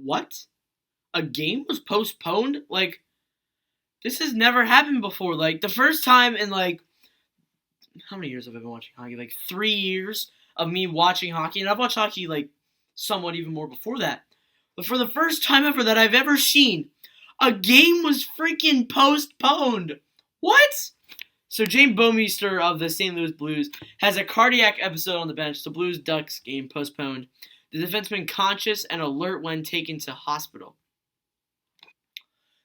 What? A game was postponed? Like, this has never happened before. Like, the first time in, like, how many years have I been watching hockey? Like, 3 years of me watching hockey. And I've watched hockey, like, somewhat even more before that. But for the first time ever that I've ever seen, a game was freaking postponed. What? So James Bouwmeester of the St. Louis Blues has a cardiac episode on the bench. The Blues-Ducks game postponed. The defenseman conscious and alert when taken to hospital.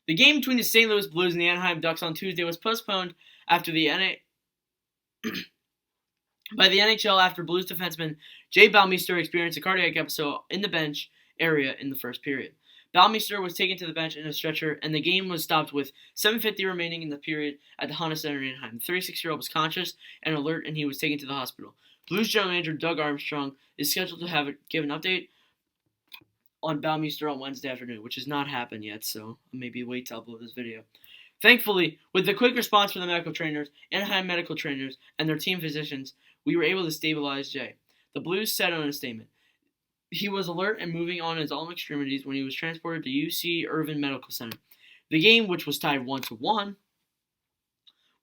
The game between the St. Louis Blues and the Anaheim Ducks on Tuesday was postponed after by the NHL after Blues defenseman Jay Bouwmeester experienced a cardiac episode in the bench area in the first period. Bouwmeester was taken to the bench in a stretcher, and the game was stopped with 7:50 remaining in the period at the Honda Center in Anaheim. The 36-year-old was conscious and alert, and he was taken to the hospital. Blues general manager Doug Armstrong is scheduled to give an update on Bouwmeester on Wednesday afternoon, which has not happened yet, so maybe wait to upload this video. Thankfully, with the quick response from the medical trainers, Anaheim medical trainers, and their team physicians, we were able to stabilize Jay. The Blues said in a statement, he was alert and moving on his arm extremities when he was transported to UC Irvine Medical Center. The game, which was tied 1-1,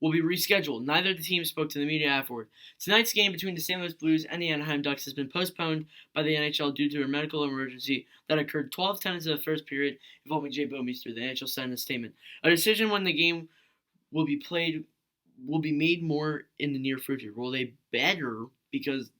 will be rescheduled. Neither of the teams spoke to the media afterward. Tonight's game between the St. Louis Blues and the Anaheim Ducks has been postponed by the NHL due to a medical emergency that occurred 12 minutes of the first period involving Jay Bouwmeester. The NHL said in a statement, a decision when the game will be played will be made more in the near future. Well, they better, because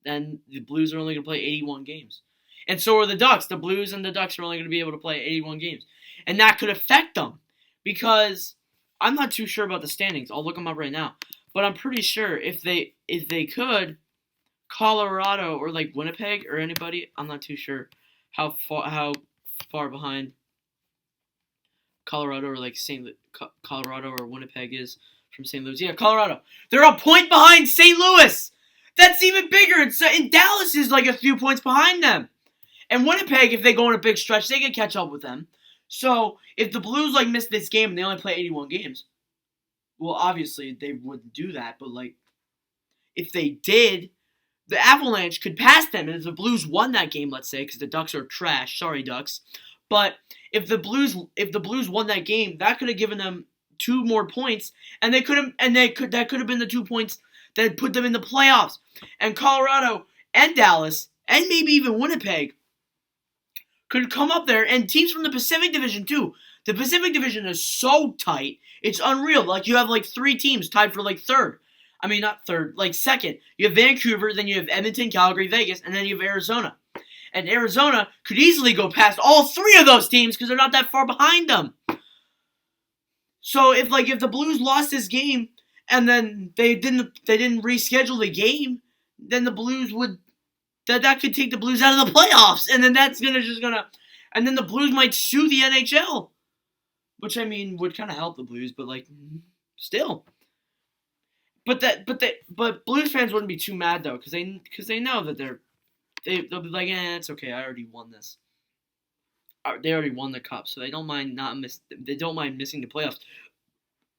then the Blues are only going to play 81 games. And so are the Ducks. The Blues and the Ducks are only going to be able to play 81 games. And that could affect them, because I'm not too sure about the standings. I'll look them up right now. But I'm pretty sure if they could, Colorado or like Winnipeg or anybody, I'm not too sure how far behind Colorado or like Colorado or Winnipeg is from St. Louis. Yeah, Colorado. They're a point behind St. Louis. That's even bigger. And Dallas is like a few points behind them. And Winnipeg, if they go on a big stretch, they can catch up with them. So if the Blues like miss this game and they only play 81 games, well, obviously they wouldn't do that. But like, if they did, the Avalanche could pass them. And if the Blues won that game, let's say, because the Ducks are trash, sorry Ducks, but if the Blues won that game, that could have given them 2 more points, and that could have been the 2 points that put them in the playoffs. And Colorado and Dallas and maybe even Winnipeg could come up there, and teams from the Pacific Division too. The Pacific Division is so tight, it's unreal. Like, you have like 3 teams tied for like third. I mean, not third, like second. You have Vancouver, then you have Edmonton, Calgary, Vegas, and then you have Arizona. And Arizona could easily go past all 3 of those teams because they're not that far behind them. So if the Blues lost this game and then they didn't reschedule the game, then the Blues would that could take the Blues out of the playoffs, and then and then the Blues might sue the NHL, which I mean would kind of help the Blues, but like still. But Blues fans wouldn't be too mad though, because they know that they'll be like, it's okay, I already won this. They already won the cup, so they don't mind missing the playoffs.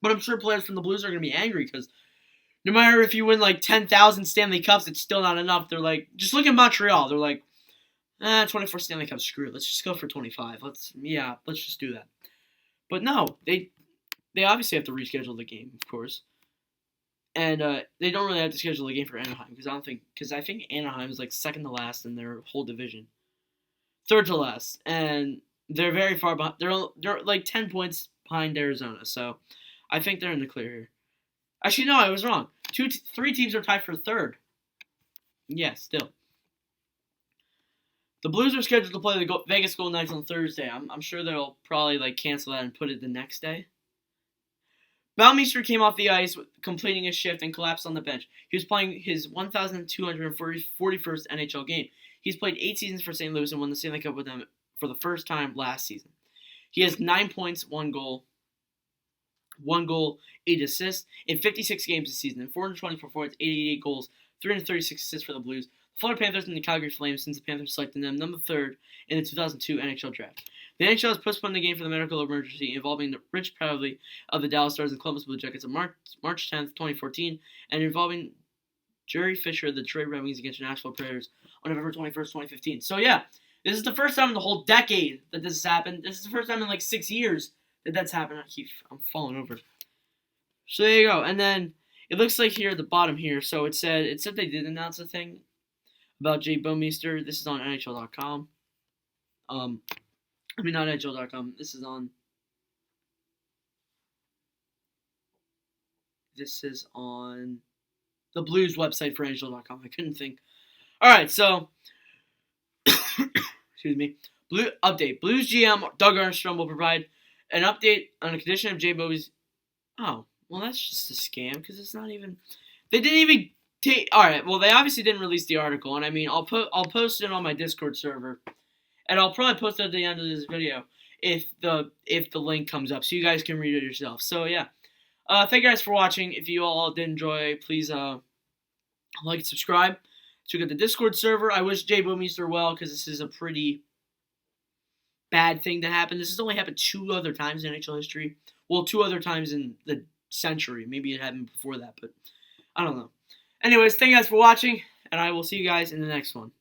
But I'm sure players from the Blues are gonna be angry because no matter if you win like 10,000 Stanley Cups, it's still not enough. They're like, just look at Montreal. They're like, 24 Stanley Cups, screw it. Let's just go for 25. Let's just do that. But no, they obviously have to reschedule the game, of course. And they don't really have to schedule a game for Anaheim because I think Anaheim is like second to last in their whole division, third to last, and they're very far behind. They're like 10 points behind Arizona, so I think they're in the clear here. Actually, no, I was wrong. 3 teams are tied for third. Yeah, still. The Blues are scheduled to play the Vegas Golden Knights on Thursday. I'm sure they'll probably like cancel that and put it the next day. Bouwmeester came off the ice, completing a shift, and collapsed on the bench. He was playing his 1,241st NHL game. He's played 8 seasons for St. Louis and won the Stanley Cup with them for the first time last season. He has 9 points, 1 goal, 8 assists in 56 games this season, and 424 points, 88 goals, 336 assists for the Blues. The Florida Panthers and the Calgary Flames, since the Panthers selected them number 3rd in the 2002 NHL draft. The NHL has postponed the game for the medical emergency involving the Rich Pavley of the Dallas Stars and Columbus Blue Jackets on March 10th, 2014, and involving Jerry Fisher of the Detroit Red Wings against the Nashville Predators on November 21st, 2015. So yeah, This is the first time in the whole decade that this has happened. This is the first time in like 6 years that that's happened. I'm falling over. So there you go. And then it looks like here at the bottom here. So it said they did announce a thing about Jay Bouwmeester. This is on NHL.com. Not NHL.com. This is on the Blues website for NHL.com. I couldn't think. All right, so excuse me. Update. Blues GM Doug Armstrong will provide an update on the condition of Jay Bowie's. Oh, well, that's just a scam because it's not even. They didn't even take. All right, well, they obviously didn't release the article, and I mean, I'll post it on my Discord server, and I'll probably post it at the end of this video if the link comes up, so you guys can read it yourself. So yeah, thank you guys for watching. If you all did enjoy, please like and subscribe. To get the Discord server. I wish Jay Bouwmeester well because this is a pretty bad thing to happen. This has only happened 2 other times in NHL history. Well, 2 other times in the century. Maybe it happened before that, but I don't know. Anyways, thank you guys for watching, and I will see you guys in the next one.